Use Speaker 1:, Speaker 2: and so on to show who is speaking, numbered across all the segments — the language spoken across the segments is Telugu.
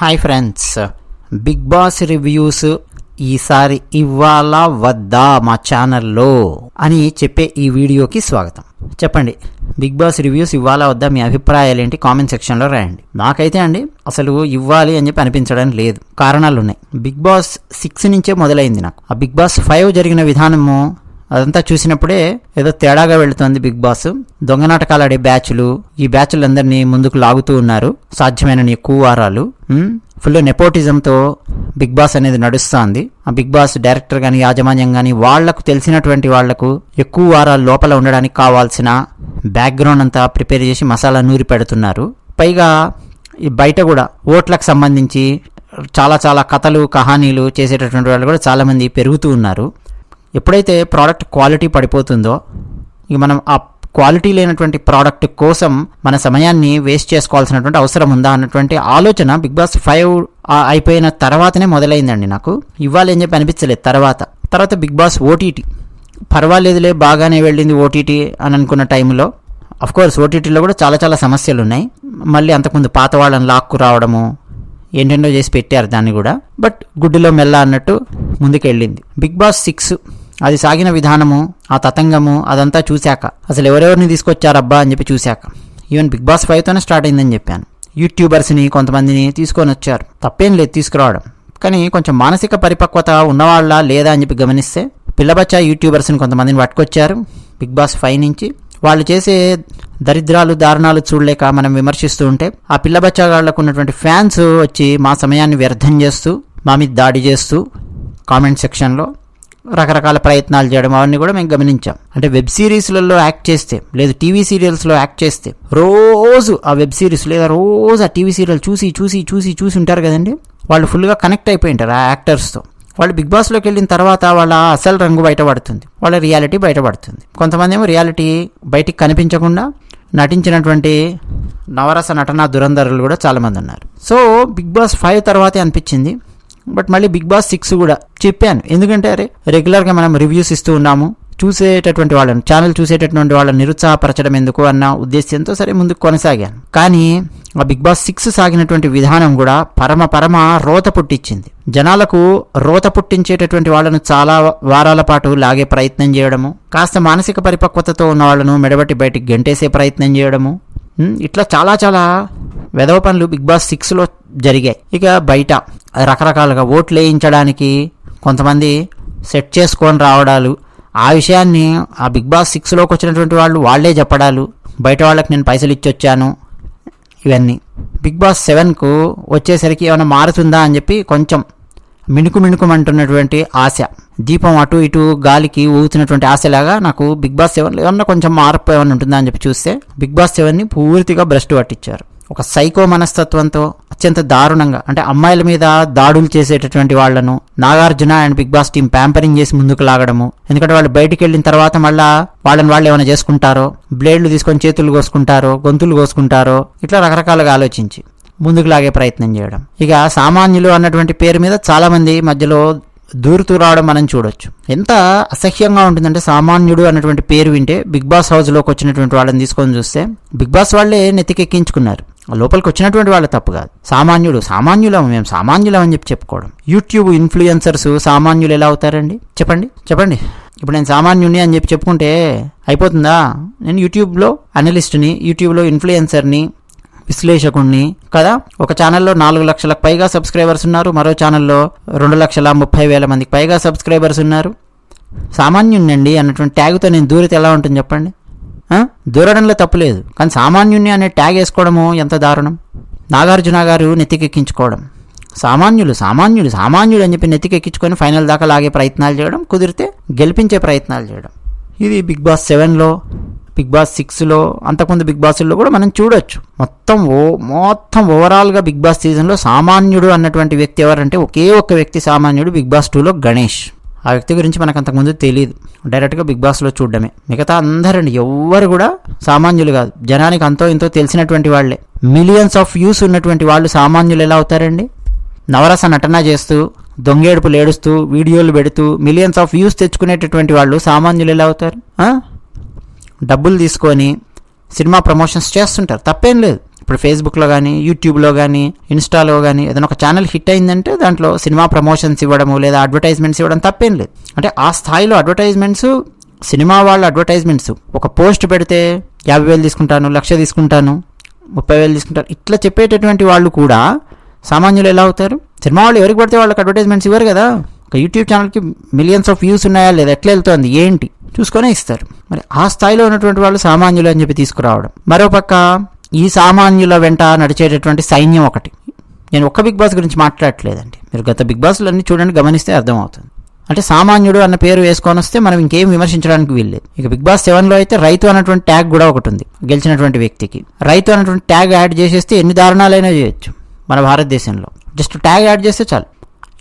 Speaker 1: Hi friends, Bigg Boss reviews ఈసారి ఇవ్వాలా వద్దా మా ఛానల్లో అని చెప్పే ఈ వీడియోకి స్వాగతం. చెప్పండి, బిగ్ బాస్ రివ్యూస్ ఇవ్వాలా వద్దా, మీ అభిప్రాయాలు ఏంటి కామెంట్ సెక్షన్లో రాయండి. నాకైతే అసలు ఇవ్వాలి అని చెప్పి అనిపించడం లేదు. కారణాలు ఉన్నాయి. బిగ్ బాస్ 6 నుంచే మొదలైంది నాకు. ఆ బిగ్ బాస్ 5 జరిగిన విధానము అదంతా చూసినప్పుడే ఏదో తేడాగా వెళుతోంది. బిగ్ బాస్ దొంగ నాటకాలు ఆడే బ్యాచ్లు, ఈ బ్యాచ్లందరినీ ముందుకు లాగుతూ ఉన్నారు సాధ్యమైన ఎక్కువ వారాలు. ఫుల్ నెపోటిజంతో బిగ్ బాస్ అనేది నడుస్తోంది. ఆ బిగ్ బాస్ డైరెక్టర్ కానీ యాజమాన్యం కానీ వాళ్లకు తెలిసినటువంటి వాళ్లకు ఎక్కువ వారాలు లోపల ఉండడానికి కావాల్సిన బ్యాక్గ్రౌండ్ అంతా ప్రిపేర్ చేసి మసాలా నూరి పెడుతున్నారు. పైగా ఈ బయట కూడా ఓట్లకు సంబంధించి చాలా చాలా కథలు కహానీలు చేసేటటువంటి వాళ్ళు కూడా చాలా మంది పెరుగుతూ ఉన్నారు. ఎప్పుడైతే ప్రోడక్ట్ క్వాలిటీ పడిపోతుందో, ఇక మనం ఆ క్వాలిటీ లేనటువంటి ప్రోడక్ట్ కోసం మన సమయాన్ని వేస్ట్ చేసుకోవాల్సినటువంటి అవసరం ఉందా అన్నటువంటి ఆలోచన బిగ్ బాస్ 5 అయిపోయిన తర్వాతనే మొదలైందండి. నాకు ఇవ్వాలి అని చెప్పి అనిపించలేదు. తర్వాత బిగ్ బాస్ ఓటీటీ పర్వాలేదులే, బాగానే వెళ్ళింది ఓటీటీ అని అనుకున్న టైంలో అఫ్కోర్స్ ఓటీటీలో కూడా చాలా చాలా సమస్యలు ఉన్నాయి. మళ్ళీ అంతకుముందు పాత వాళ్ళని లాక్కు రావడము ఏంటెంటో చేసి పెట్టారు దాన్ని కూడా. బట్ గుడ్డిలో మెల్ల అన్నట్టు ముందుకెళ్ళింది. బిగ్ బాస్ 6 అది సాగిన విధానము, ఆ తతంగము అదంతా చూశాక, అసలు ఎవరెవరిని తీసుకొచ్చారబ్బా అని చెప్పి చూశాక, ఈవెన్ బిగ్ బాస్ 5తోనే స్టార్ట్ అయిందని చెప్పాను. యూట్యూబర్స్ని కొంతమందిని తీసుకొని వచ్చారు, తప్పేం లేదు తీసుకురావడం. కానీ కొంచెం మానసిక పరిపక్వత ఉన్నవాళ్ళ లేదా అని చెప్పి గమనిస్తే పిల్లబచ్చా యూట్యూబర్స్ని కొంతమందిని పట్టుకొచ్చారు బిగ్ బాస్ 5 నుంచి. వాళ్ళు చేసే దరిద్రాలు దారుణాలు చూడలేక మనం విమర్శిస్తూ ఉంటే ఆ పిల్లబచ్చాగాళ్లకు ఉన్నటువంటి ఫ్యాన్స్ వచ్చి మా సమయాన్ని వ్యర్థం చేస్తూ మా మీద దాడి చేస్తూ కామెంట్ సెక్షన్లో రకరకాల ప్రయత్నాలు చేయడం అవన్నీ కూడా మేము గమనించాం. అంటే వెబ్ సిరీస్లలో యాక్ట్ చేస్తే, లేదు టీవీ సీరియల్స్లో యాక్ట్ చేస్తే, రోజు ఆ వెబ్ సిరీస్ లేదా రోజు ఆ టీవీ సీరియల్ చూసి చూసి చూసి చూసి ఉంటారు కదండి, వాళ్ళు ఫుల్గా కనెక్ట్ అయిపోయి ఉంటారు ఆ యాక్టర్స్తో. వాళ్ళు బిగ్ బాస్లోకి వెళ్ళిన తర్వాత వాళ్ళ అసలు రంగు బయటపడుతుంది, వాళ్ళ రియాలిటీ బయటపడుతుంది. కొంతమంది ఏమో రియాలిటీ బయటికి కనిపించకుండా నటించినటువంటి నవరస నటనా దురంధరులు కూడా చాలామంది ఉన్నారు. సో బిగ్ బాస్ 5 తర్వాతే అనిపించింది. బట్ మళ్ళీ బిగ్ బాస్ 6 కూడా చెప్పాను. ఎందుకంటే రెగ్యులర్గా మనం రివ్యూస్ ఇస్తూ ఉన్నాము, చూసేటటువంటి వాళ్ళని, ఛానల్ చూసేటటువంటి వాళ్ళని నిరుత్సాహపరచడం ఎందుకు అన్న ఉద్దేశంతో సరే ముందుకు కొనసాగాను. కానీ ఆ బిగ్ బాస్ 6 సాగినటువంటి విధానం కూడా పరమ రోత పుట్టించింది. జనాలకు రోత పుట్టించేటటువంటి వాళ్ళను చాలా వారాల పాటు లాగే ప్రయత్నం చేయడము, కాస్త మానసిక పరిపక్వతతో ఉన్న వాళ్ళను మెడబట్టి బయటికి గెంటేసే ప్రయత్నం చేయడము, ఇట్లా చాలా చాలా వెధవ పనులు బిగ్ బాస్ 6లో జరిగాయి. ఇక బయట రకరకాలుగా ఓట్లు వేయించడానికి కొంతమంది సెట్ చేసుకొని రావడాలు, ఆ విషయాన్ని ఆ బిగ్ బాస్ 6లోకి వచ్చినటువంటి వాళ్ళు వాళ్లే చెప్పడాలు, బయట వాళ్ళకి నేను పైసలు ఇచ్చొచ్చాను, ఇవన్నీ. బిగ్ బాస్ 7కు వచ్చేసరికి ఏమైనా మారుతుందా అని చెప్పి కొంచెం మిణుకుమంటున్నటువంటి ఆశ, దీపం అటు ఇటు గాలికి ఊగుతున్నటువంటి ఆశలాగా నాకు బిగ్ బాస్ 7లో ఏమన్నా కొంచెం మార్పు ఏమైనా ఉంటుందా అని చెప్పి చూస్తే బిగ్ బాస్ 7ని పూర్తిగా భ్రష్టు పట్టించారు. ఒక సైకో మనస్తత్వంతో అత్యంత దారుణంగా, అంటే అమ్మాయిల మీద దాడులు చేసేటటువంటి వాళ్లను Nagarjuna and Bigg Boss team pampering చేసి ముందుకు లాగడము. ఎందుకంటే వాళ్ళు బయటికి వెళ్ళిన తర్వాత మళ్ళా వాళ్ళు ఏమైనా చేసుకుంటారో, బ్లేడ్లు తీసుకొని చేతులు కోసుకుంటారో, గొంతులు కోసుకుంటారో, ఇట్లా రకరకాలుగా ఆలోచించి ముందుకు లాగే ప్రయత్నం చేయడం. ఇక సామాన్యులు అన్నటువంటి పేరు మీద చాలా మంది మధ్యలో దూరుతూ రావడం మనం చూడొచ్చు. ఎంత అసహ్యంగా ఉంటుందంటే సామాన్యుడు అన్నటువంటి పేరు వింటే బిగ్ బాస్ హౌస్లోకి వచ్చినటువంటి వాళ్ళని తీసుకొని చూస్తే బిగ్ బాస్ వాళ్ళే నెత్తికెక్కించుకున్నారు. లోపలికి వచ్చినటువంటి వాళ్ళ తప్పు కాదు. సామాన్యులం మేము సామాన్యులం అని చెప్పి చెప్పుకోవడం. యూట్యూబ్ ఇన్ఫ్లుయెన్సర్స్ సామాన్యులు ఎలా అవుతారండి? చెప్పండి. ఇప్పుడు నేను సామాన్యుని అని చెప్పి చెప్పుకుంటే అయిపోతుందా? నేను యూట్యూబ్లో అనలిస్ట్ని, యూట్యూబ్లో ఇన్ఫ్లుయెన్సర్ని, విశ్లేషకుణ్ణి కదా. ఒక ఛానల్లో 4 లక్షలకు పైగా సబ్స్క్రైబర్స్ ఉన్నారు, మరో ఛానల్లో 2,30,000 మందికి పైగా సబ్స్క్రైబర్స్ ఉన్నారు. సామాన్యుణ్ణండి అన్నటువంటి ట్యాగ్తో నేను దూరితే ఎలా ఉంటుంది చెప్పండి? దూరడంలో తప్పులేదు, కానీ సామాన్యుణ్ణి అనే ట్యాగ్ వేసుకోవడము ఎంత దారుణం. నాగార్జున గారు నెత్తికెక్కించుకోవడం, సామాన్యుడు అని చెప్పి నెత్తికెక్కించుకొని ఫైనల్ దాకా లాగే ప్రయత్నాలు చేయడం, కుదిరితే గెలిపించే ప్రయత్నాలు చేయడం. ఇది బిగ్ బాస్ 7లో, బిగ్ బాస్ 6లో, అంతకుముందు బిగ్ బాస్లో కూడా మనం చూడొచ్చు. మొత్తం ఓవరాల్గా బిగ్ బాస్ సీజన్లో సామాన్యుడు అన్నటువంటి వ్యక్తి ఎవరంటే ఒకే ఒక్క వ్యక్తి సామాన్యుడు, బిగ్ బాస్ 2లో గణేష్. ఆ వ్యక్తి గురించి మనకు అంతకుముందు తెలియదు, డైరెక్ట్గా బిగ్ బాస్లో చూడడమే. మిగతా అందరండి ఎవ్వరు కూడా సామాన్యులు కాదు, జనానికి అంతో ఇంతో తెలిసినటువంటి వాళ్లే. మిలియన్స్ ఆఫ్ వ్యూస్ ఉన్నటువంటి వాళ్ళు సామాన్యులు ఎలా అవుతారండి? నవరస నటన చేస్తూ, దొంగేడుపులు ఏడుస్తూ, వీడియోలు పెడుతూ మిలియన్స్ ఆఫ్ వ్యూస్ తెచ్చుకునేటటువంటి వాళ్ళు సామాన్యులు ఎలా అవుతారు? డబ్బులు తీసుకొని సినిమా ప్రమోషన్స్ చేస్తుంటారు, తప్పేం లేదు. ఇప్పుడు ఫేస్బుక్లో కానీ, యూట్యూబ్లో కానీ, ఇన్స్టాలో కానీ ఏదైనా ఒక ఛానల్ హిట్ అయిందంటే దాంట్లో సినిమా ప్రమోషన్స్ ఇవ్వడము లేదా అడ్వర్టైజ్మెంట్స్ ఇవ్వడం తప్పేం లేదు. అంటే ఆ స్థాయిలో అడ్వర్టైజ్మెంట్స్, సినిమా వాళ్ళ అడ్వర్టైజ్మెంట్స్, ఒక పోస్ట్ పెడితే 50,000 తీసుకుంటాను, 1,00,000 తీసుకుంటాను, 30,000 తీసుకుంటాను, ఇట్లా చెప్పేటటువంటి వాళ్ళు కూడా సామాన్యులు ఎలా అవుతారు? సినిమా వాళ్ళు ఎవరికి పడితే వాళ్ళకి అడ్వర్టైజ్మెంట్స్ ఇవ్వరు కదా. ఒక యూట్యూబ్ ఛానల్కి మిలియన్స్ ఆఫ్ వ్యూస్ ఉన్నాయా లేదా, ఎట్లా వెళ్తుంది ఏంటి చూసుకొనే ఇస్తారు. మరి ఆ స్థాయిలో ఉన్నటువంటి వాళ్ళు సామాన్యులు అని చెప్పి తీసుకురావడం. మరోపక్క ఈ సామాన్యుల వెంట నడిచేటటువంటి సైన్యం ఒకటి. నేను ఒక్క బిగ్ బాస్ గురించి మాట్లాడట్లేదండి, మీరు గత బిగ్ బాస్లు అన్నీ చూడండి, గమనిస్తే అర్థమవుతుంది. అంటే సామాన్యుడు అన్న పేరు వేసుకొని వస్తే మనం ఇంకేం విమర్శించడానికి వీల్లేదు. ఇక బిగ్ బాస్ 7లో అయితే రైతు అన్నటువంటి ట్యాగ్ కూడా ఒకటి ఉంది. గెలిచినటువంటి వ్యక్తికి రైతు అన్నటువంటి ట్యాగ్ యాడ్ చేసేస్తే ఎన్ని దారుణాలైనా చేయొచ్చు మన భారతదేశంలో. జస్ట్ ట్యాగ్ యాడ్ చేస్తే చాలు.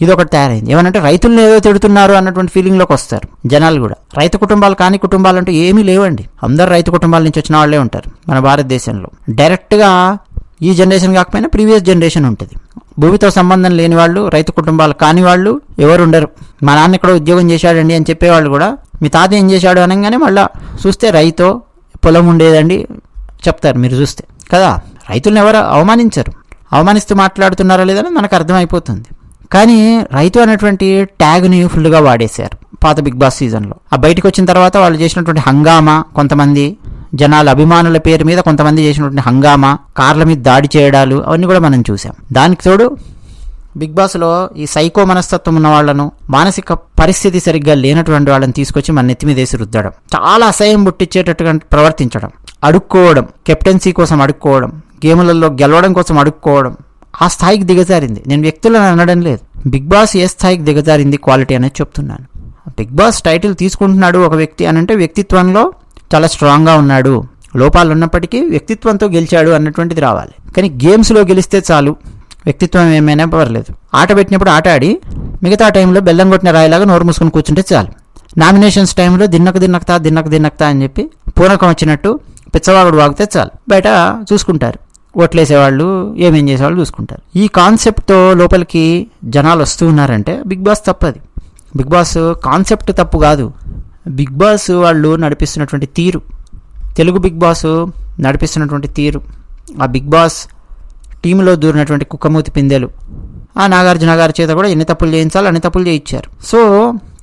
Speaker 1: ఇది ఒకటి తయారైంది. ఏమనంటే రైతులను ఏదో తిడుతున్నారు అన్నటువంటి ఫీలింగ్లోకి వస్తారు జనాలు కూడా. రైతు కుటుంబాలు కాని కుటుంబాలు అంటూ ఏమీ లేవండి. అందరు రైతు కుటుంబాల నుంచి వచ్చిన వాళ్ళే ఉంటారు మన భారతదేశంలో. డైరెక్ట్గా ఈ జనరేషన్ కాకపోయినా ప్రీవియస్ జనరేషన్ ఉంటుంది. భూమితో సంబంధం లేని వాళ్ళు, రైతు కుటుంబాలు కాని వాళ్ళు ఎవరు ఉండరు. మా నాన్న ఇక్కడ ఉద్యోగం చేశాడండి అని చెప్పేవాళ్ళు కూడా మీ తాత ఏం చేశాడు అనగానే మళ్ళీ చూస్తే రైతో పొలం ఉండేదండి చెప్తారు మీరు చూస్తే కదా. రైతులను ఎవరు అవమానించరు. అవమానిస్తూ మాట్లాడుతున్నారా లేదని మనకు అర్థమైపోతుంది. కానీ రైతు అనేటువంటి ట్యాగ్ని ఫుల్గా వాడేశారు పాత బిగ్ బాస్ సీజన్లో. ఆ బయటకు వచ్చిన తర్వాత వాళ్ళు చేసినటువంటి హంగామా, కొంతమంది జనాల అభిమానుల పేరు మీద కొంతమంది చేసినటువంటి హంగామా, కార్ల మీద దాడి చేయడాలు, అవన్నీ కూడా మనం చూసాం. దానికి తోడు బిగ్ బాస్లో ఈ సైకో మనస్తత్వం ఉన్న వాళ్లను, మానసిక పరిస్థితి సరిగ్గా లేనటువంటి వాళ్ళని తీసుకొచ్చి మన నెత్తి మీద వేసి రుద్దడం, చాలా అసహ్యం పుట్టించేటట్టుగా ప్రవర్తించడం, అడుక్కోవడం, కెప్టెన్సీ కోసం అడుక్కోవడం, గేములలో గెలవడం కోసం అడుక్కోవడం, ఆ స్థాయికి దిగజారింది. నేను వ్యక్తులను అనడం లేదు, బిగ్ బాస్ ఏ స్థాయికి దిగజారింది క్వాలిటీ అనేది చెప్తున్నాను. బిగ్ బాస్ టైటిల్ తీసుకుంటున్నాడు ఒక వ్యక్తి అని అంటే వ్యక్తిత్వంలో చాలా స్ట్రాంగ్గా ఉన్నాడు, లోపాలు ఉన్నప్పటికీ వ్యక్తిత్వంతో గెలిచాడు అన్నటువంటిది రావాలి. కానీ గేమ్స్లో గెలిస్తే చాలు, వ్యక్తిత్వం ఏమైనా పర్లేదు. ఆట పెట్టినప్పుడు ఆట ఆడి మిగతా టైంలో బెల్లం కొట్టిన రాయిలాగా నోరు మూసుకొని కూర్చుంటే చాలు. నామినేషన్స్ టైంలో దిన్నకతా అని చెప్పి పూనకం వచ్చినట్టు పిచ్చవాగుడు వాగితే చాలు, బయట చూసుకుంటారు. ఓట్లేసేవాళ్ళు ఏమేం చేసేవాళ్ళు చూసుకుంటారు. ఈ కాన్సెప్ట్తో లోపలికి జనాలు వస్తూ ఉన్నారంటే బిగ్ బాస్ తప్పది. బిగ్ బాస్ కాన్సెప్ట్ తప్పు కాదు, బిగ్ బాస్ వాళ్ళు నడిపిస్తున్నటువంటి తీరు, తెలుగు బిగ్ బాస్ నడిపిస్తున్నటువంటి తీరు, ఆ బిగ్ బాస్ టీంలో దూరినటువంటి కుక్కమూతి పిందెలు, ఆ నాగార్జున గారి చేత కూడా ఎన్ని తప్పులు చేయించాలో అన్ని తప్పులు చేయించారు. సో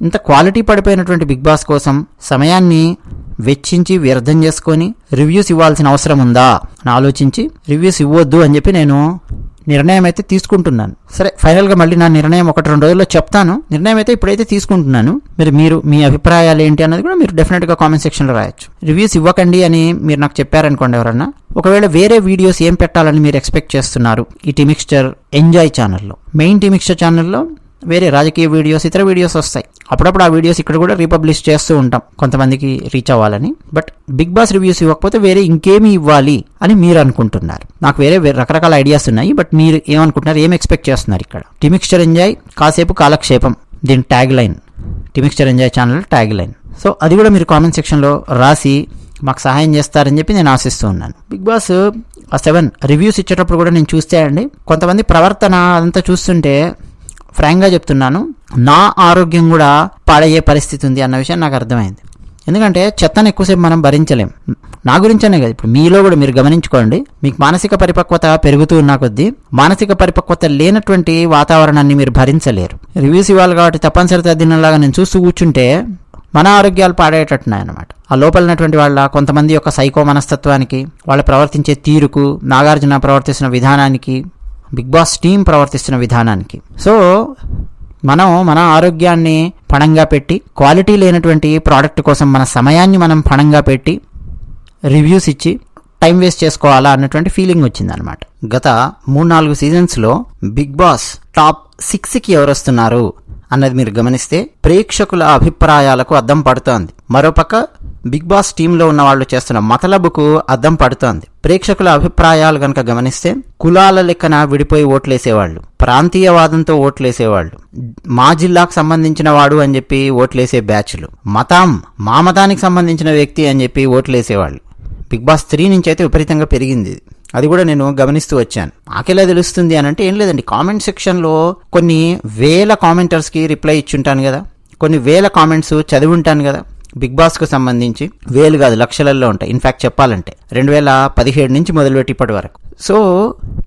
Speaker 1: ఇంత క్వాలిటీ పడిపోయినటువంటి బిగ్ బాస్ కోసం సమయాన్ని వెచ్చించి వ్యర్థం చేసుకొని రివ్యూస్ ఇవ్వాల్సిన అవసరం ఉందా అని ఆలోచించి రివ్యూస్ ఇవ్వద్దు అని చెప్పి నేను నిర్ణయం అయితే తీసుకుంటున్నాను. సరే, ఫైనల్గా మళ్ళీ నా నిర్ణయం 1-2 రోజుల్లో చెప్తాను. నిర్ణయం అయితే ఇప్పుడైతే తీసుకుంటున్నాను. మీరు మీ అభిప్రాయాలు ఏంటి అన్నది కూడా మీరు డెఫినెట్గా కామెంట్ సెక్షన్లో రాయొచ్చు. రివ్యూస్ ఇవ్వకండి అని మీరు నాకు చెప్పారనుకోండి ఎవరన్నా, ఒకవేళ వేరే వీడియోస్ ఏం పెట్టాలని మీరు ఎక్స్పెక్ట్ చేస్తున్నారు ఈ టీమిక్స్చర్ ఎంజాయ్ ఛానల్లో, మెయిన్ టీమిక్స్చర్ ఛానల్లో వేరే రాజకీయ వీడియోస్, ఇతర వీడియోస్ వస్తాయి. అప్పుడప్పుడు ఆ వీడియోస్ ఇక్కడ కూడా రీపబ్లిష్ చేస్తూ ఉంటాం కొంతమందికి రీచ్ అవ్వాలని. బట్ బిగ్ బాస్ రివ్యూస్ ఇవ్వకపోతే వేరే ఇంకేమి ఇవ్వాలి అని మీరు అనుకుంటున్నారు. నాకు వేరే రకరకాల ఐడియాస్ ఉన్నాయి. బట్ మీరు ఏమనుకుంటున్నారు, ఏం ఎక్స్పెక్ట్ చేస్తున్నారు? ఇక్కడ టీమిక్స్చర్ ఎంజాయ్ కాసేపు కాలక్షేపం, దీని tag line, tea mixture enjoy channel tag line. So అది కూడా మీరు కామెంట్ సెక్షన్లో రాసి మాకు సహాయం చేస్తారని చెప్పి నేను ఆశిస్తూ ఉన్నాను. బిగ్ బాస్ 7 రివ్యూస్ ఇచ్చేటప్పుడు కూడా నేను చూస్తే అండి, కొంతమంది ప్రవర్తన అదంతా చూస్తుంటే ఫ్రాంక్గా చెప్తున్నాను, నా ఆరోగ్యం కూడా పాడయ్యే పరిస్థితి ఉంది అన్న విషయం నాకు అర్థమైంది. ఎందుకంటే చెత్తను ఎక్కువసేపు మనం భరించలేం. నా గురించనే కదా, ఇప్పుడు మీలో కూడా మీరు గమనించుకోండి. మీకు మానసిక పరిపక్వత పెరుగుతూ ఉన్న కొద్దీ మానసిక పరిపక్వత లేనటువంటి వాతావరణాన్ని మీరు భరించలేరు. రివ్యూస్ ఇవ్వాలి కాబట్టి తప్పనిసరి తద్దినలాగా నేను చూస్తూ కూర్చుంటే మన ఆరోగ్యాలు పాడేటట్టున్నాయన్నమాట. ఆ లోపల ఉన్నటువంటి వాళ్ళ కొంతమంది యొక్క సైకో మనస్తత్వానికి, వాళ్ళ ప్రవర్తించే తీరుకు, నాగార్జున ప్రవర్తిస్తున్న విధానానికి, బిగ్ బాస్ టీం ప్రవర్తిస్తున్న విధానానికి. సో మనం మన ఆరోగ్యాన్ని పణంగా పెట్టి, క్వాలిటీ లేనటువంటి ప్రోడక్ట్ కోసం మన సమయాన్ని మనం పణంగా పెట్టి రివ్యూస్ ఇచ్చి టైం వేస్ట్ చేసుకోవాలా అన్నటువంటి ఫీలింగ్ వచ్చిందనమాట. గత 3-4 సీజన్స్లో బిగ్ బాస్ టాప్ 6కి ఎవరు వస్తున్నారు అన్నది మీరు గమనిస్తే ప్రేక్షకుల అభిప్రాయాలకు అద్దం పడుతోంది. మరోపక్క బిగ్ బాస్ టీంలో ఉన్న వాళ్ళు చేస్తున్న మతలబుకు అద్దం పడుతోంది. ప్రేక్షకుల అభిప్రాయాలు కనుక గమనిస్తే కులాల లెక్కన విడిపోయి ఓట్లేసేవాళ్ళు, ప్రాంతీయవాదంతో ఓట్లేసేవాళ్ళు, మా జిల్లాకు సంబంధించిన వాడు అని చెప్పి ఓట్లేసే బ్యాచ్లు, మా మతానికి సంబంధించిన వ్యక్తి అని చెప్పి ఓట్లేసేవాళ్ళు బిగ్ బాస్ 3 నుంచి అయితే విపరీతంగా పెరిగింది. అది కూడా నేను గమనిస్తూ వచ్చాను. నాకెలా తెలుస్తుంది అని అంటే ఏం లేదండి, కామెంట్ సెక్షన్లో కొన్ని వేల కామెంటర్స్కి రిప్లై ఇచ్చుంటాను కదా, కొన్ని వేల కామెంట్స్ చదివి ఉంటాను కదా. బిగ్ బాస్కు సంబంధించి వేలు కాదు లక్షలలో ఉంటాయి. ఇన్ఫ్యాక్ట్ చెప్పాలంటే 2017 నుంచి మొదలుపెట్టి ఇప్పటి వరకు. సో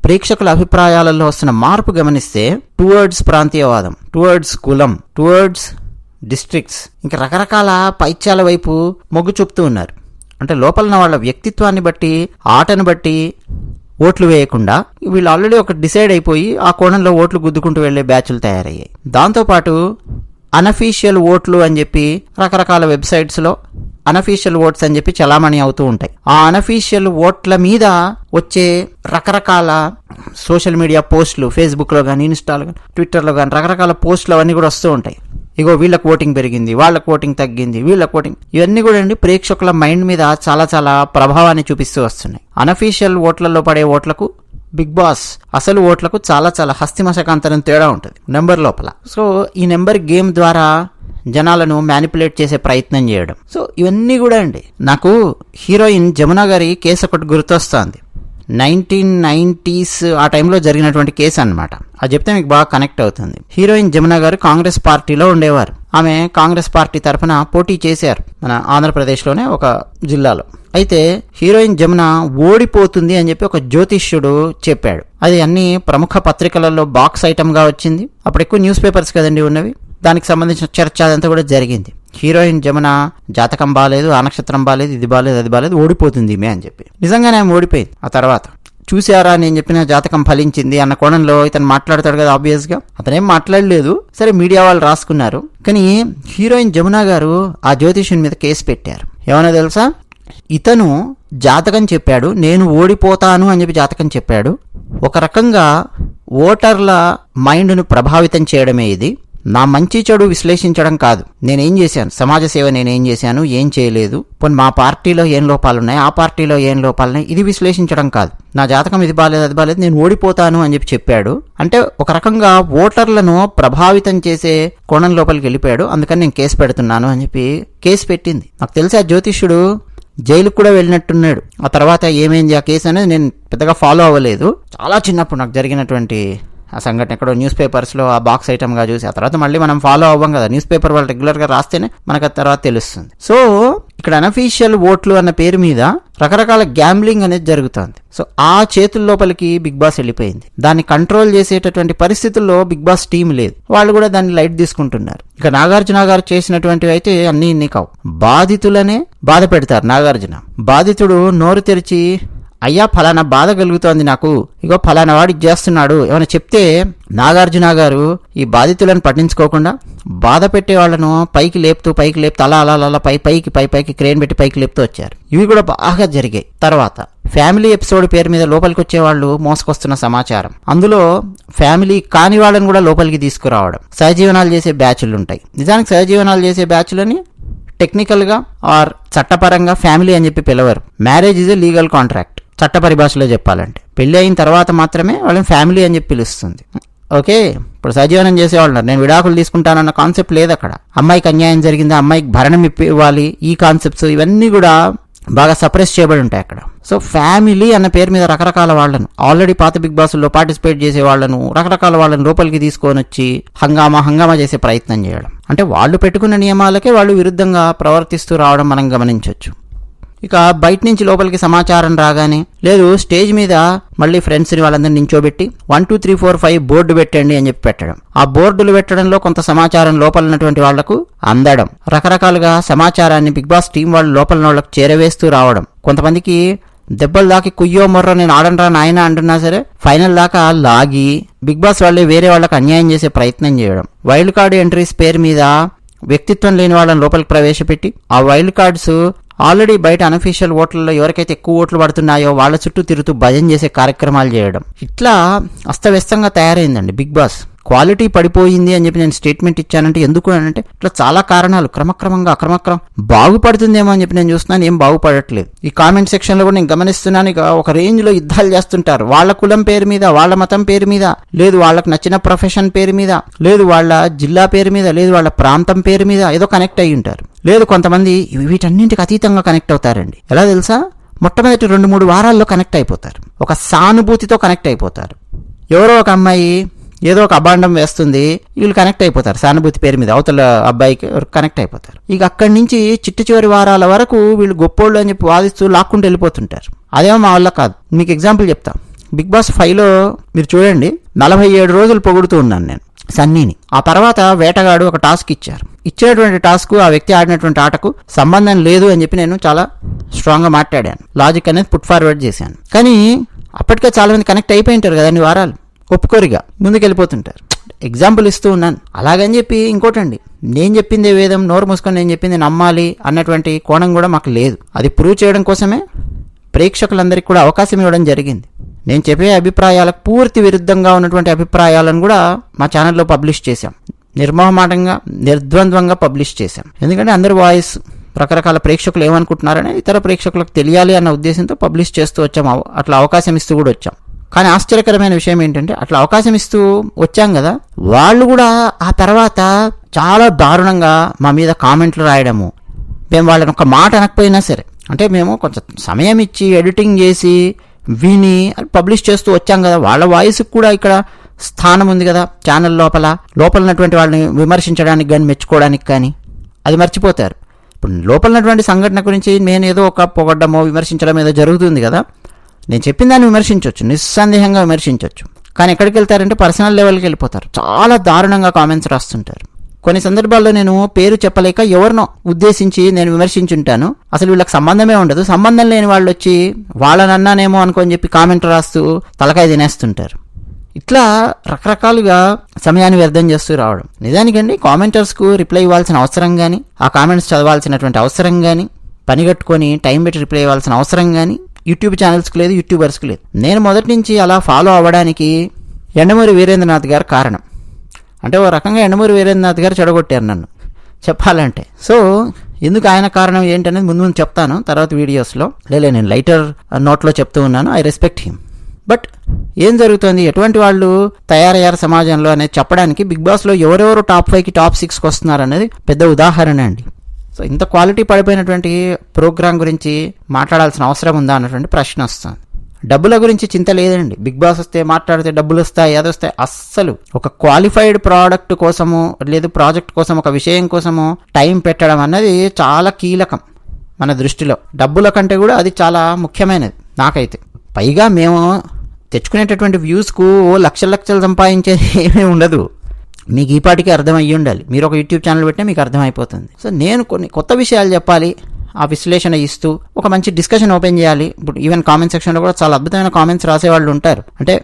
Speaker 1: ప్రేక్షకుల అభిప్రాయాలలో వస్తున్న మార్పు గమనిస్తే టువర్డ్స్ ప్రాంతీయవాదం, టువర్డ్స్ కులం, టువర్డ్స్ డిస్ట్రిక్ట్స్, ఇంకా రకరకాల పైత్యాల వైపు మొగ్గు చూపుతూ ఉన్నారు. అంటే లోపల వాళ్ళ వ్యక్తిత్వాన్ని బట్టి, ఆటను బట్టి ఓట్లు వేయకుండా వీళ్ళు ఆల్రెడీ ఒక డిసైడ్ అయిపోయి ఆ కోణంలో ఓట్లు గుద్దుకుంటూ వెళ్లే బ్యాచ్లు తయారయ్యాయి. దాంతోపాటు అనఫీషియల్ ఓట్లు అని చెప్పి రకరకాల వెబ్సైట్స్లో అనఫీషియల్ ఓట్స్ అని చెప్పి చలామణి అవుతూ ఉంటాయి. ఆ అనఫీషియల్ ఓట్ల మీద వచ్చే రకరకాల సోషల్ మీడియా పోస్టులు, ఫేస్బుక్లో కానీ, ఇన్స్టాలో కానీ, ట్విట్టర్లో కానీ రకరకాల పోస్టులు అవన్నీ కూడా వస్తూ ఉంటాయి. ఇగో వీళ్ళకి ఓటింగ్ పెరిగింది, వాళ్ళకి ఓటింగ్ తగ్గింది, వీళ్ళకి ఓటింగ్, ఇవన్నీ కూడా అండి ప్రేక్షకుల మైండ్ మీద చాలా చాలా ప్రభావాన్ని చూపిస్తూ వస్తున్నాయి. అనఫీషియల్ ఓట్లలో పడే ఓట్లకు, బిగ్ బాస్ అసలు ఓట్లకు చాలా చాలా హస్తిమశకాంతరం తేడా ఉంటుంది నెంబర్ లోపల. సో ఈ నెంబర్ గేమ్ ద్వారా జనాలను మ్యానిపులేట్ చేసే ప్రయత్నం చేయడం. సో ఇవన్నీ కూడా అండి నాకు హీరోయిన్ జమున గారి కేసు ఒకటి గుర్తొస్తుంది. 1990s ఆ టైంలో జరిగినటువంటి కేసు అనమాట. అది చెప్తే మీకు బాగా కనెక్ట్ అవుతుంది. హీరోయిన్ జమున గారు కాంగ్రెస్ పార్టీలో ఉండేవారు. ఆమె కాంగ్రెస్ పార్టీ తరఫున పోటీ చేశారు మన ఆంధ్రప్రదేశ్లోనే ఒక జిల్లాలో. అయితే హీరోయిన్ జమున ఓడిపోతుంది అని చెప్పి ఒక జ్యోతిష్యుడు చెప్పాడు. అది అన్ని ప్రముఖ పత్రికలలో బాక్స్ ఐటమ్గా వచ్చింది. అప్పుడు ఎక్కువ న్యూస్ పేపర్స్ కదండి ఉన్నవి. దానికి సంబంధించిన చర్చ అదంతా కూడా జరిగింది. హీరోయిన్ జమున జాతకం బాలేదు, ఆ నక్షత్రం బాలేదు, ఇది బాలేదు, అది బాలేదు, ఓడిపోతుంది ఈమె అని చెప్పి. నిజంగానే ఆమె ఓడిపోయింది. ఆ తర్వాత చూసారా నేను చెప్పిన జాతకం ఫలించింది అన్న కోణంలో ఇతను మాట్లాడతాడు కదా, ఆబ్వియస్గా అతనేం మాట్లాడలేదు. సరే మీడియా వాళ్ళు రాసుకున్నారు. కానీ హీరోయిన్ జమున గారు ఆ జ్యోతిష్యుని మీద కేసు పెట్టారు. ఏమన్నా తెలుసా, ఇతను జాతకం చెప్పాడు, నేను ఓడిపోతాను అని చెప్పి జాతకం చెప్పాడు. ఒక రకంగా ఓటర్ల మైండ్ను ప్రభావితం చేయడమే ఇది. నా మంచి చెడు విశ్లేషించడం కాదు. నేనేం చేశాను, సమాజ సేవ నేనేం చేశాను, ఏం చేయలేదు, పోనీ మా పార్టీలో ఏం లోపాలున్నాయి, ఆ పార్టీలో ఏం లోపాలున్నాయి, ఇది విశ్లేషించడం కాదు. నా జాతకం ఇది బాలేదు, అది బాలేదు, నేను ఓడిపోతాను అని చెప్పి చెప్పాడు. అంటే ఒక రకంగా ఓటర్లను ప్రభావితం చేసే కోణం లోపలికి వెళ్ళిపోయాడు. అందుకని నేను కేసు పెడుతున్నాను అని చెప్పి కేసు పెట్టింది. నాకు తెలిసి ఆ జ్యోతిష్యుడు జైలుకు కూడా వెళ్ళినట్టున్నాడు. ఆ తర్వాత ఏమైంది ఆ కేసు అనేది నేను పెద్దగా ఫాలో అవ్వలేదు. చాలా చిన్నప్పుడు నాకు జరిగినటువంటి ఆ సంఘటన ఎక్కడో న్యూస్ పేపర్స్లో ఆ బాక్స్ ఐటమ్గా చూసి, ఆ తర్వాత మళ్ళీ మనం ఫాలో అవ్వం కదా, న్యూస్ పేపర్ వాళ్ళు రెగ్యులర్గా రాస్తేనే మనకు ఆ తర్వాత తెలుస్తుంది. సో ఇక్కడ అనఫీషియల్ ఓట్లు అన్న పేరు మీద రకరకాల గ్యాంబ్లింగ్ అనేది జరుగుతుంది. సో ఆ చేతుల లోపలికి బిగ్ బాస్ వెళ్ళిపోయింది. దాన్ని కంట్రోల్ చేసేటటువంటి పరిస్థితుల్లో బిగ్ బాస్ టీం లేదు. వాళ్ళు కూడా దాన్ని లైట్ తీసుకుంటున్నారు. ఇక నాగార్జున గారు చేసినటువంటివి అయితే అన్నీ ఇన్ని కావు. బాధితులనే బాధ పెడతారు నాగార్జున. బాధితుడు నోరు తెరిచి అయ్యా ఫలానా బాధ కలుగుతోంది నాకు, ఇగో ఫలానా వాడు చేస్తున్నాడు ఏమైనా చెప్తే నాగార్జున గారు ఈ బాధితులను పట్టించుకోకుండా బాధ పెట్టే వాళ్ళను పైకి లేపుతూ అలా అలా అలా పైకి క్రేన్ పెట్టి పైకి లేపుతూ వచ్చారు. ఇవి కూడా బాగా జరిగాయి. తర్వాత ఫ్యామిలీ ఎపిసోడ్ పేరు మీద లోపలికి వచ్చే వాళ్ళు మోసుకొస్తున్న సమాచారం, అందులో ఫ్యామిలీ కాని వాళ్ళని కూడా లోపలికి తీసుకురావడం, సహజీవనాలు చేసే బ్యాచ్లు ఉంటాయి. నిజానికి సహజీవనాలు చేసే బ్యాచ్లని టెక్నికల్గా ఆర్ చట్టపరంగా ఫ్యామిలీ అని చెప్పి పిలవరు. Marriage is a legal contract చట్ట పరిభాషలో చెప్పాలంటే. పెళ్లి అయిన తర్వాత మాత్రమే వాళ్ళని ఫ్యామిలీ అని చెప్పి పిలుస్తుంది. ఓకే, ఇప్పుడు సజీవనం చేసేవాళ్ళు నేను విడాకులు తీసుకుంటానన్న కాన్సెప్ట్ లేదు అక్కడ. అమ్మాయికి అన్యాయం జరిగిందా, అమ్మాయికి భరణం ఇవ్వాలి, ఈ కాన్సెప్ట్స్ ఇవన్నీ కూడా బాగా సప్రెస్ చేయబడి ఉంటాయి అక్కడ. సో ఫ్యామిలీ అన్న పేరు మీద రకరకాల వాళ్ళను, ఆల్రెడీ పాత బిగ్ బాస్లో పార్టిసిపేట్ చేసే వాళ్ళను, రకరకాల వాళ్ళని లోపలికి తీసుకొని వచ్చి హంగామా చేసే ప్రయత్నం చేయడం. అంటే వాళ్ళు పెట్టుకున్న నియమాలకే వాళ్ళు విరుద్ధంగా ప్రవర్తిస్తూ రావడం మనం గమనించవచ్చు. ఇక బయట నుంచి లోపలికి సమాచారం రాగానే, లేదు స్టేజ్ మీద మళ్ళీ ఫ్రెండ్స్ని వాళ్ళందరినీ నించోబెట్టి 1 2 3 4 5 బోర్డు పెట్టండి అని చెప్పి పెట్టడం. ఆ బోర్డులు పెట్టడంలో కొంత సమాచారం లోపల ఉన్నటువంటి వాళ్లకు అందడం, రకరకాలుగా సమాచారాన్ని బిగ్ బాస్ టీం వాళ్ళు లోపల వాళ్ళకు చేరవేస్తూ రావడం. కొంతమందికి దెబ్బలు దాకి కుయ్యో మొర్రో నేను ఆడనరా నాయన అంటున్నా సరే ఫైనల్ దాకా లాగి బిగ్ బాస్ వాళ్ళే వేరే వాళ్ళకి అన్యాయం చేసే ప్రయత్నం చేయడం. వైల్డ్ కార్డు ఎంట్రీస్ పేరు మీద వ్యక్తిత్వం లేని వాళ్ళని లోపలికి ప్రవేశపెట్టి ఆ వైల్డ్ కార్డ్స్ ఆల్రెడీ బయట అనఫీషియల్ ఓట్లలో ఎవరికైతే ఎక్కువ ఓట్లు పడుతున్నాయో వాళ్ళ చుట్టూ తిరుగుతూ భజన చేసే కార్యక్రమాలు చేయడం. ఇట్లా అస్తవ్యస్తంగా తయారైందండి బిగ్ బాస్. క్వాలిటీ పడిపోయింది అని చెప్పి నేను స్టేట్మెంట్ ఇచ్చానంటే ఎందుకు అంటే ఇట్లా చాలా కారణాలు. క్రమక్రమం బాగుపడుతుందేమో అని చెప్పి నేను చూస్తున్నాను, ఏం బాగుపడట్లేదు. ఈ కామెంట్ సెక్షన్లో కూడా నేను గమనిస్తున్నాను, ఇక ఒక రేంజ్లో యుద్ధాలు చేస్తుంటారు. వాళ్ళ కులం పేరు మీద, వాళ్ళ మతం పేరు మీద, లేదు వాళ్ళకు నచ్చిన ప్రొఫెషన్ పేరు మీద, లేదు వాళ్ళ జిల్లా పేరు మీద, లేదు వాళ్ళ ప్రాంతం పేరు మీద ఏదో కనెక్ట్ అయ్యి ఉంటారు. లేదు కొంతమంది వీటన్నింటికి అతీతంగా కనెక్ట్ అవుతారండి. ఎలా తెలుసా, మొట్టమొదటి 2-3 వారాల్లో కనెక్ట్ అయిపోతారు. ఒక సానుభూతితో కనెక్ట్ అయిపోతారు. ఎవరో ఒక అమ్మాయి ఏదో ఒక అబాండం వేస్తుంది, వీళ్ళు కనెక్ట్ అయిపోతారు సానుభూతి పేరు మీద, అవతల అబ్బాయికి కనెక్ట్ అయిపోతారు. ఇక అక్కడి నుంచి చివరి వారాల వరకు వీళ్ళు గొప్పోళ్ళు అని చెప్పి వాదిస్తూ లాక్కుంటూ వెళ్ళిపోతుంటారు. అదేమో మా వల్ల కాదు. మీకు ఎగ్జాంపుల్ చెప్తా. బిగ్ బాస్ 5లో మీరు చూడండి 47 రోజులు పొగుడుతూ ఉన్నాను నేను సన్నీని. ఆ తర్వాత వేటగాడు ఒక టాస్క్ ఇచ్చారు. ఇచ్చేటువంటి టాస్క్ ఆ వ్యక్తి ఆడినటువంటి ఆటకు సంబంధం లేదు అని చెప్పి నేను చాలా స్ట్రాంగ్గా మాట్లాడాను. లాజిక్ అనేది పుట్ ఫార్వర్డ్ చేశాను. కానీ అప్పటికే చాలా మంది కనెక్ట్ అయిపోయి ఉంటారు కదా, అన్ని వారాలు ఒప్పుకోరిగా ముందుకెళ్ళిపోతుంటారు. ఎగ్జాంపుల్ ఇస్తూ ఉన్నాను. అలాగని చెప్పి ఇంకోటండి, నేను చెప్పిందే వేదం, నోరు మూసుకొని నేను చెప్పింది నమ్మాలి అన్నటువంటి కోణం కూడా మాకు లేదు. అది ప్రూవ్ చేయడం కోసమే ప్రేక్షకులందరికీ కూడా అవకాశం ఇవ్వడం జరిగింది. నేను చెప్పే అభిప్రాయాలకు పూర్తి విరుద్ధంగా ఉన్నటువంటి అభిప్రాయాలను కూడా మా ఛానల్లో పబ్లిష్ చేశాం. నిర్మోహమాటంగా నిర్ద్వంద్వంగా పబ్లిష్ చేశాం. ఎందుకంటే అందరి వాయిస్ రకరకాల ప్రేక్షకులు ఏమనుకుంటున్నారని ఇతర ప్రేక్షకులకు తెలియాలి అన్న ఉద్దేశంతో పబ్లిష్ చేస్తూ వచ్చాం. అట్లా అవకాశం ఇస్తూ కూడా వచ్చాం. కానీ ఆశ్చర్యకరమైన విషయం ఏంటంటే అట్లా అవకాశం ఇస్తూ వచ్చాం కదా, వాళ్ళు కూడా ఆ తర్వాత చాలా దారుణంగా మా మీద కామెంట్లు రాయడము. మేము వాళ్ళని ఒక మాట అనకపోయినా సరే, అంటే మేము కొంచెం సమయం ఇచ్చి ఎడిటింగ్ చేసి విని పబ్లిష్ చేస్తూ వచ్చాం కదా, వాళ్ళ వాయిస్కి కూడా ఇక్కడ స్థానం ఉంది కదా ఛానల్ లోపల ఉన్నటువంటి వాళ్ళని విమర్శించడానికి కానీ మెచ్చుకోవడానికి కానీ. అది మర్చిపోతారు. ఇప్పుడు లోపల ఉన్నటువంటి సంఘటన గురించి నేను ఏదో ఒక పొగడ్డమో విమర్శించడం ఏదో జరుగుతుంది కదా, నేను చెప్పిన దాన్ని విమర్శించవచ్చు, నిస్సందేహంగా విమర్శించవచ్చు. కానీ ఎక్కడికి వెళ్తారంటే పర్సనల్ లెవెల్కి వెళ్ళిపోతారు. చాలా దారుణంగా కామెంట్స్ రాస్తుంటారు. కొన్ని సందర్భాల్లో నేను పేరు చెప్పలేక ఎవరినో ఉద్దేశించి నేను విమర్శించుంటాను. అసలు వీళ్ళకి సంబంధమే ఉండదు. సంబంధం లేని వాళ్ళు వచ్చి వాళ్ళనన్నానేమో అనుకొని చెప్పి కామెంట్ రాస్తూ తలకాయ తినేస్తుంటారు. ఇట్లా రకరకాలుగా సమయాన్ని వ్యర్థం చేస్తూ రావడం. నిజానికండి కామెంటర్స్కు రిప్లై ఇవ్వాల్సిన అవసరం కానీ, ఆ కామెంట్స్ చదవాల్సినటువంటి అవసరం కానీ, పనిగట్టుకొని టైం పెట్టి రిప్లై ఇవ్వాల్సిన అవసరం కానీ యూట్యూబ్ ఛానల్స్కి లేదు, యూట్యూబర్స్కి లేదు. నేను మొదటి నుంచి అలా ఫాలో అవ్వడానికి యండమూరి వీరేంద్రనాథ్ గారు కారణం. అంటే ఓ రకంగా యండమూరి వీరేంద్రనాథ్ గారు చెడగొట్టారు నన్ను చెప్పాలంటే. సో ఎందుకు ఆయన కారణం ఏంటనేది ముందు ముందు చెప్తాను తర్వాత వీడియోస్లో. నేను లైటర్ నోట్లో చెప్తూ ఉన్నాను. I respect him. బట్ ఏం జరుగుతుంది, ఎటువంటి వాళ్ళు తయారయ్యారు సమాజంలో అనేది చెప్పడానికి బిగ్ బాస్లో ఎవరెవరు టాప్ 5కి టాప్ 6కి వస్తున్నారు అనేది పెద్ద ఉదాహరణ అండి. సో ఇంత క్వాలిటీ పడిపోయినటువంటి ప్రోగ్రాం గురించి మాట్లాడాల్సిన అవసరం ఉందా అన్నటువంటి ప్రశ్న వస్తుంది. డబ్బుల గురించి చింత లేదండి. బిగ్ బాస్ వస్తే మాట్లాడితే డబ్బులు వస్తాయి, అది వస్తాయి. అస్సలు ఒక క్వాలిఫైడ్ ప్రోడక్ట్ కోసము లేదు ప్రాజెక్ట్ కోసం ఒక విషయం కోసము టైం పెట్టడం అన్నది చాలా కీలకం మన దృష్టిలో. డబ్బుల కంటే కూడా అది చాలా ముఖ్యమైనది నాకైతే. పైగా మేము తెచ్చుకునేటటువంటి వ్యూస్కు లక్షలు సంపాదించేది ఏమీ ఉండదు. మీకు ఈ పాటికి అర్థమయ్యి ఉండాలి. మీరు ఒక యూట్యూబ్ ఛానల్ పెట్టినా మీకు అర్థమైపోతుంది. సో నేను కొన్ని కొత్త విషయాలు చెప్పాలి, ఆ విశ్లేషణ ఇస్తూ ఒక మంచి డిస్కషన్ ఓపెన్ చేయాలి. ఇప్పుడు ఈవెన్ కామెంట్ సెక్షన్లో కూడా చాలా అద్భుతమైన కామెంట్స్ రాసేవాళ్ళు ఉంటారు. అంటే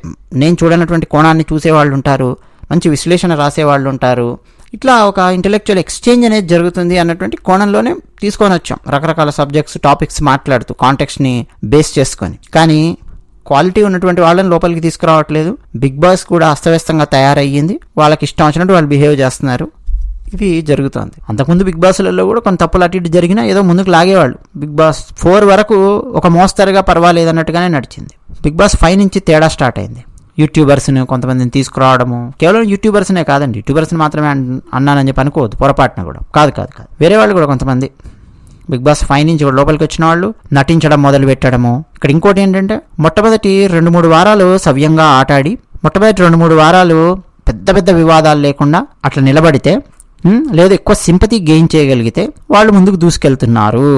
Speaker 1: నేను చూడనటువంటి కోణాన్ని చూసేవాళ్ళు ఉంటారు, మంచి విశ్లేషణ రాసేవాళ్ళు ఉంటారు. ఇట్లా ఒక ఇంటెలెక్చువల్ ఎక్స్చేంజ్ అనేది జరుగుతుంది అన్నటువంటి కోణంలోనే తీసుకొని వచ్చాం రకరకాల సబ్జెక్ట్స్ టాపిక్స్ మాట్లాడుతూ కాంటెక్స్ట్ని బేస్ చేసుకొని. కానీ క్వాలిటీ ఉన్నటువంటి వాళ్ళని లోపలికి తీసుకురావట్లేదు. బిగ్ బాస్ కూడా అస్తవ్యస్తంగా తయారయ్యింది. వాళ్ళకి ఇష్టం వచ్చినట్టు వాళ్ళు బిహేవ్ చేస్తున్నారు. ఇది జరుగుతుంది. అంతకుముందు బిగ్ బాస్లలో కూడా కొన్ని తప్పులు అటు ఇటు జరిగినా ఏదో ముందుకు లాగేవాళ్ళు. బిగ్ బాస్ 4 వరకు ఒక మోస్తరుగా పర్వాలేదు అన్నట్టుగానే నడిచింది. బిగ్ బాస్ 5 నుంచి తేడా స్టార్ట్ అయింది. యూట్యూబర్స్ని కొంతమందిని తీసుకురావడము, కేవలం యూట్యూబర్స్నే కాదండి, యూట్యూబర్స్ని మాత్రమే అన్నానని చెప్పి అనుకోవద్దు పొరపాటున కూడా. కాదు వేరే వాళ్ళు కూడా కొంతమంది బిగ్ బాస్ 5 నుంచి లోపలికి వచ్చిన వాళ్ళు నటించడం మొదలు పెట్టడము. ఇక్కడ ఇంకోటి ఏంటంటే మొట్టమొదటి 2-3 వారాలు సవ్యంగా ఆటాడి మొట్టమొదటి 2-3 వారాలు పెద్ద వివాదాలు లేకుండా అట్లా నిలబడితే, లేదు ఎక్కువ సింపతి గెయిన్ చేయగలిగితే వాళ్ళు ముందుకు దూసుకెళ్తున్నారు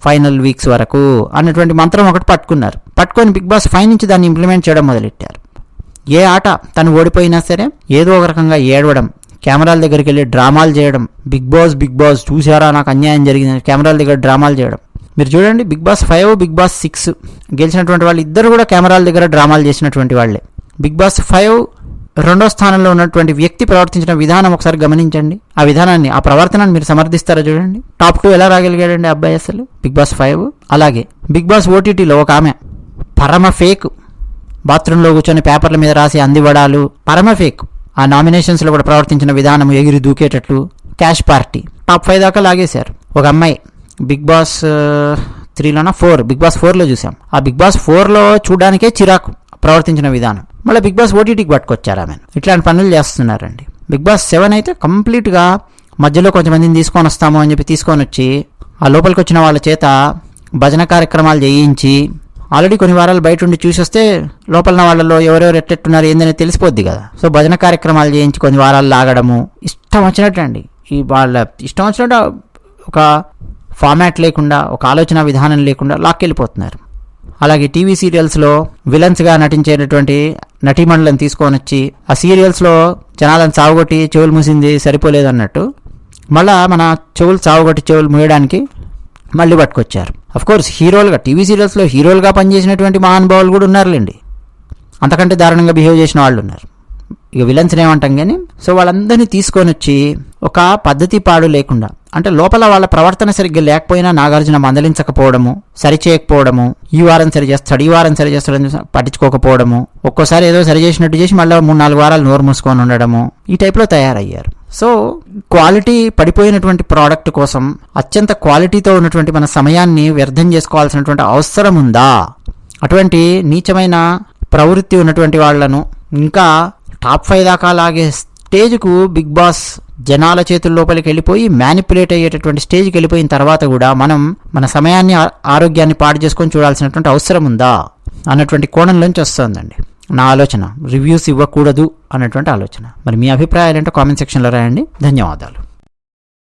Speaker 1: ఫైనల్ వీక్స్ వరకు అన్నటువంటి మంత్రం ఒకటి పట్టుకొని బిగ్ బాస్ 5 నుంచి దాన్ని ఇంప్లిమెంట్ చేయడం మొదలెట్టారు. ఏ ఆట తను ఓడిపోయినా సరే ఏదో ఒక రకంగా ఏడవడం, కెమెరాల దగ్గరికి వెళ్ళి డ్రామాలు చేయడం. బిగ్ బాస్ చూసారా నాకు అన్యాయం జరిగింది, కెమెరాల దగ్గర డ్రామాలు చేయడం. మీరు చూడండి బిగ్ బాస్ 5, బిగ్ బాస్ 6 గెలిచినటువంటి వాళ్ళు ఇద్దరు కూడా కెమెరాల దగ్గర డ్రామాలు చేసినటువంటి వాళ్ళే. బిగ్ బాస్ 5 2వ స్థానంలో ఉన్నటువంటి వ్యక్తి ప్రవర్తించిన విధానం ఒకసారి గమనించండి. ఆ విధానాన్ని, ఆ ప్రవర్తనను మీరు సమర్థిస్తారా చూడండి. టాప్ 2 ఎలా రాగలిగాడండి అబ్బాయి అసలు బిగ్ బాస్ 5. అలాగే బిగ్ బాస్ ఓటీటీలో ఒక ఆమె పరమ ఫేక్, బాత్రూంలో కూర్చొని పేపర్ల మీద రాసి అందివడాలు, పరమ ఫేక్. ఆ నామినేషన్స్లో కూడా ప్రవర్తించిన విధానం ఎగిరి దూకేటట్లు, క్యాష్ పార్టీ, టాప్ 5 దాకా లాగేశారు. ఒక అమ్మాయి బిగ్ బాస్ 3లోనా 4, బిగ్ బాస్ 4లో చూసాం. ఆ బిగ్ బాస్ 4లో చూడడానికే చిరాకు ప్రవర్తించిన విధానం. మళ్ళీ బిగ్ బాస్ ఓటీటీకి పట్టుకొచ్చారు ఆమెను. ఇట్లాంటి పనులు చేస్తున్నారండి. బిగ్ బాస్ 7 అయితే కంప్లీట్గా మధ్యలో కొంతమందిని తీసుకొని వస్తాము అని చెప్పి తీసుకొని వచ్చి ఆ లోపలికి వచ్చిన వాళ్ళ చేత భజన కార్యక్రమాలు చేయించి, ఆల్రెడీ కొన్ని వారాలు బయట ఉండి చూసి వస్తే లోపల వాళ్ళలో ఎవరెవరు ఎట్టెట్టున్నారు ఏందనేది తెలిసిపోద్ది కదా. సో భజన కార్యక్రమాలు చేయించి కొన్ని వారాలు లాగడము, ఇష్టం వచ్చినట్టు అండి. ఈ వాళ్ళ ఇష్టం వచ్చినట్టు ఒక ఫార్మాట్ లేకుండా, ఒక ఆలోచన విధానం లేకుండా లాక్కెళ్ళిపోతున్నారు. అలాగే టీవీ సీరియల్స్లో విలన్స్గా నటించేటటువంటి నటీమణులను తీసుకొని వచ్చి ఆ సీరియల్స్లో జనాలను చావుగొట్టి చెవులు మూసింది సరిపోలేదు అన్నట్టు మళ్ళా మన చెవులు చావుగొట్టి చెవులు మూయడానికి మళ్ళీ పట్టుకొచ్చారు. అఫ్కోర్స్ హీరోలుగా టీవీ సీరియల్స్లో హీరోలుగా పనిచేసినటువంటి మహానుభావులు కూడా ఉన్నారులేండి, అంతకంటే దారుణంగా బిహేవ్ చేసిన వాళ్ళు ఉన్నారు. ఇక విలన్స్ ఏమంటాం కానీ సో వాళ్ళందరినీ తీసుకొని వచ్చి ఒక పద్ధతి పాడు లేకుండా, అంటే లోపల వాళ్ళ ప్రవర్తన సరిగ్గా లేకపోయినా నాగార్జున మందలించకపోవడము, సరిచేయకపోవడము, ఈ వారం సరి చేస్తాడు ఈ వారం సరి చేస్తాడని పట్టించుకోకపోవడము, ఒక్కోసారి ఏదో సరి చేసినట్టు చేసి మళ్ళీ 3-4 వారాలు నోరు మూసుకొని ఉండడము, ఈ టైప్లో తయారయ్యారు. సో క్వాలిటీ పడిపోయినటువంటి ప్రోడక్ట్ కోసం అత్యంత క్వాలిటీతో ఉన్నటువంటి మన సమయాన్ని వ్యర్థం చేసుకోవాల్సినటువంటి అవసరం ఉందా? అటువంటి నీచమైన ప్రవృత్తి ఉన్నటువంటి వాళ్లను ఇంకా టాప్ 5 దాకా లాగే స్టేజ్కు బిగ్ బాస్ జనాల చేతుల లోపలికి వెళ్ళిపోయి మ్యానిపులేట్ అయ్యేటటువంటి స్టేజ్కి వెళ్ళిపోయిన తర్వాత కూడా మనం మన సమయాన్ని ఆరోగ్యాన్ని పాడు చేసుకొని చూడాల్సినటువంటి అవసరం ఉందా అన్నటువంటి కోణంలోంచి వస్తుందండి నా ఆలోచన. రివ్యూస్ ఇవ్వకూడదు అన్నటువంటి ఆలోచన. మరి మీ అభిప్రాయాలు ఏంటో కామెంట్ సెక్షన్లో రాయండి. ధన్యవాదాలు.